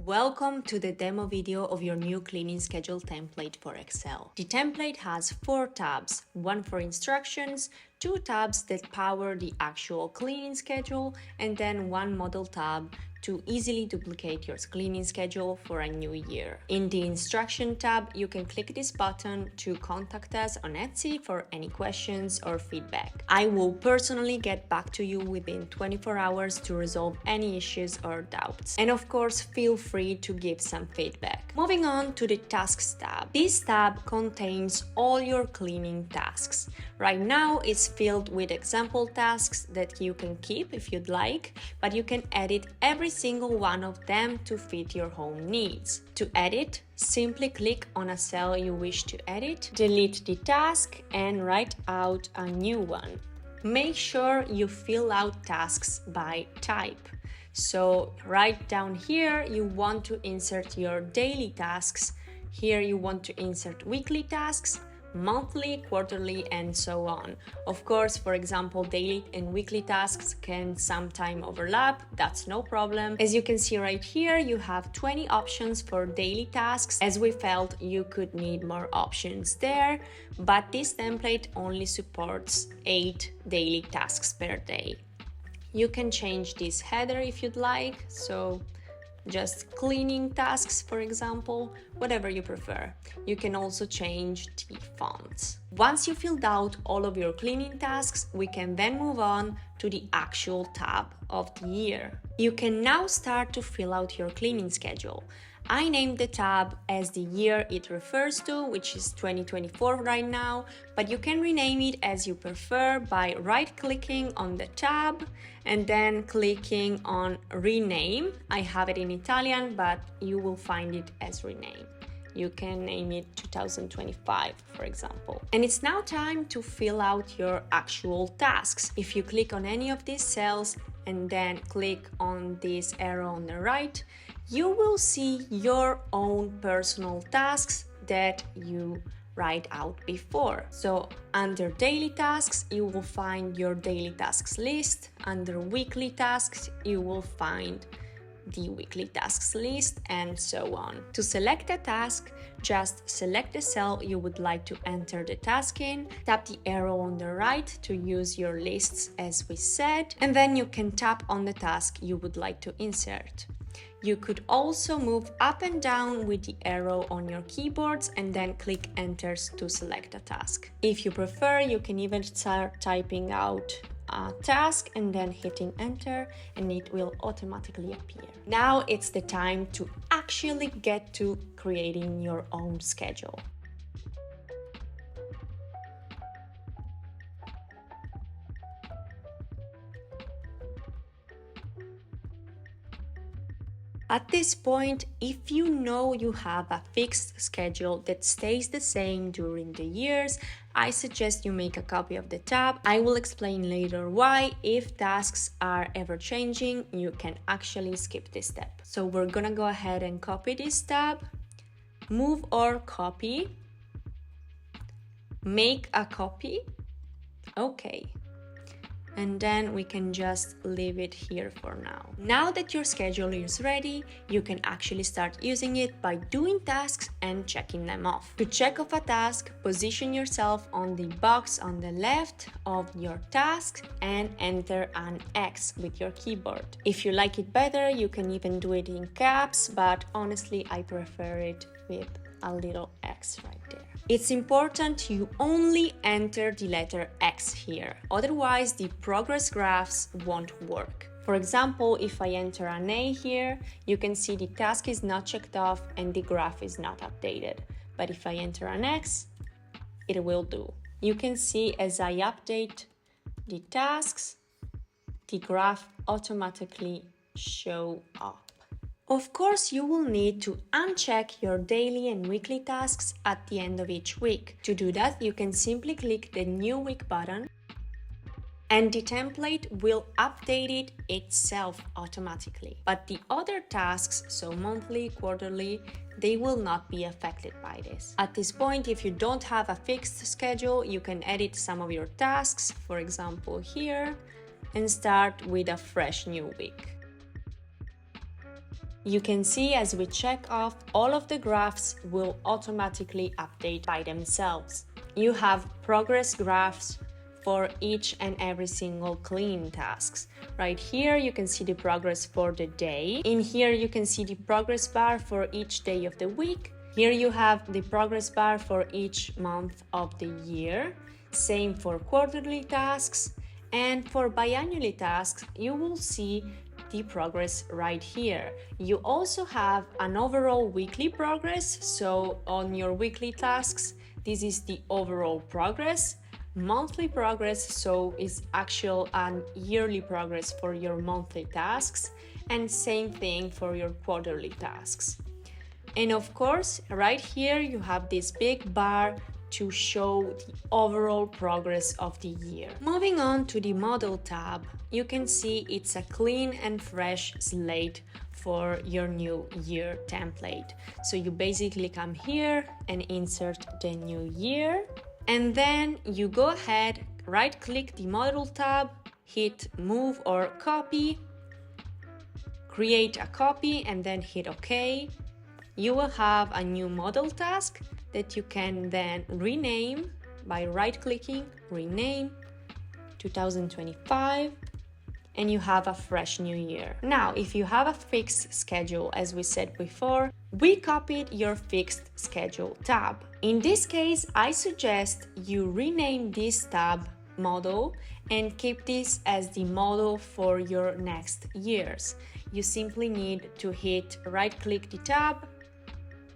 Welcome to the demo video of your new cleaning schedule template for Excel. The template has 4 tabs, one for instructions, 2 tabs that power the actual cleaning schedule, and then one model tab to easily duplicate your cleaning schedule for a new year. In the instruction tab, you can click this button to contact us on Etsy for any questions or feedback. I will personally get back to you within 24 hours to resolve any issues or doubts. And of course, feel free to give some feedback. Moving on to the tasks tab. This tab contains all your cleaning tasks. Right now, it's filled with example tasks that you can keep if you'd like, but you can edit every single one of them to fit your home needs. To edit, simply click on a cell you wish to edit, delete the task, and write out a new one. Make sure you fill out tasks by type. So right down here, you want to insert your daily tasks. Here you want to insert weekly tasks, monthly, quarterly, and so on. Of course, for example, daily and weekly tasks can sometime overlap. That's no problem. As you can see right here, you have 20 options for daily tasks, as we felt you could need more options there, but this template only supports 8 daily tasks per day. You can change this header if you'd like, so just cleaning tasks, for example, whatever you prefer. You can also change the fonts. Once you filled out all of your cleaning tasks, we can then move on to the actual tab of the year. You can now start to fill out your cleaning schedule. I named the tab as the year it refers to, which is 2024 right now, but you can rename it as you prefer by right-clicking on the tab and then clicking on rename. I have it in Italian, but you will find it as rename. You can name it 2025, for example. And it's now time to fill out your actual tasks. If you click on any of these cells and then click on this arrow on the right, you will see your own personal tasks that you write out before. So under daily tasks, you will find your daily tasks list. Under weekly tasks, you will find the weekly tasks list, and so on. To select a task, just select the cell you would like to enter the task in, tap the arrow on the right to use your lists as we said, and then you can tap on the task you would like to insert. You could also move up and down with the arrow on your keyboards and then click enter to select a task. If you prefer, you can even start typing out a task and then hitting enter, and it will automatically appear. Now it's the time to actually get to creating your own schedule. At this point, if you know you have a fixed schedule that stays the same during the years, I suggest you make a copy of the tab. I will explain later why. If tasks are ever changing, you can actually skip this step. So we're gonna go ahead and copy this tab, move or copy, make a copy, okay. And then we can just leave it here for now. Now that your schedule is ready, you can actually start using it by doing tasks and checking them off. To check off a task, position yourself on the box on the left of your task and enter an X with your keyboard. If you like it better, you can even do it in caps, but honestly, I prefer it with a little X right there. It's important you only enter the letter X here, otherwise the progress graphs won't work. For example, if I enter an A here, you can see the task is not checked off and the graph is not updated. But if I enter an X, it will do. You can see as I update the tasks, the graph automatically show up. Of course, you will need to uncheck your daily and weekly tasks at the end of each week. To do that, you can simply click the New Week button and the template will update it itself automatically. But the other tasks, so monthly, quarterly, they will not be affected by this. At this point, if you don't have a fixed schedule, you can edit some of your tasks, for example here, and start with a fresh new week. You can see as we check off, all of the graphs will automatically update by themselves. You have progress graphs for each and every single cleaning tasks. Right here you can see the progress for the day. In here you can see the progress bar for each day of the week. Here you have the progress bar for each month of the year. Same for quarterly tasks. And for biannually tasks, you will see the progress right here. You also have an overall weekly progress. So on your weekly tasks, this is the overall progress. Monthly progress, so is actual and yearly progress for your monthly tasks, and same thing for your quarterly tasks. And of course, right here you have this big bar to show the overall progress of the year. Moving on to the model tab, you can see it's a clean and fresh slate for your new year template. So you basically come here and insert the new year. And then you go ahead, right click the model tab, hit move or copy, create a copy and then hit OK. You will have a new model task that you can then rename by right clicking, rename 2025, and you have a fresh new year. Now, if you have a fixed schedule, as we said before, we copied your fixed schedule tab. In this case, I suggest you rename this tab model and keep this as the model for your next years. You simply need to hit right click the tab,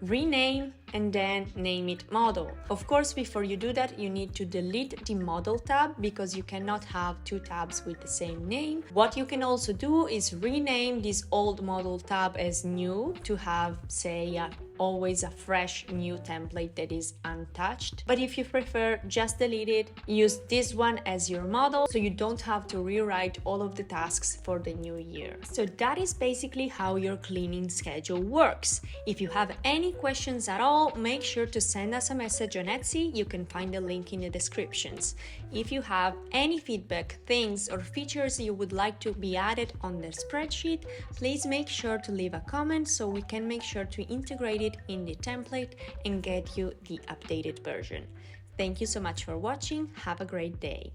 rename, and then name it model. Of course, before you do that, you need to delete the model tab because you cannot have two tabs with the same name. What you can also do is rename this old model tab as new to have, say, always a fresh new template that is untouched. But if you prefer, just delete it, use this one as your model so you don't have to rewrite all of the tasks for the new year. So that is basically how your cleaning schedule works. If you have any questions at all, make sure to send us a message on Etsy. You can find the link in the descriptions. If you have any feedback, things or features you would like to be added on the spreadsheet, please make sure to leave a comment so we can make sure to integrate it in the template and get you the updated version. Thank you so much for watching. Have a great day.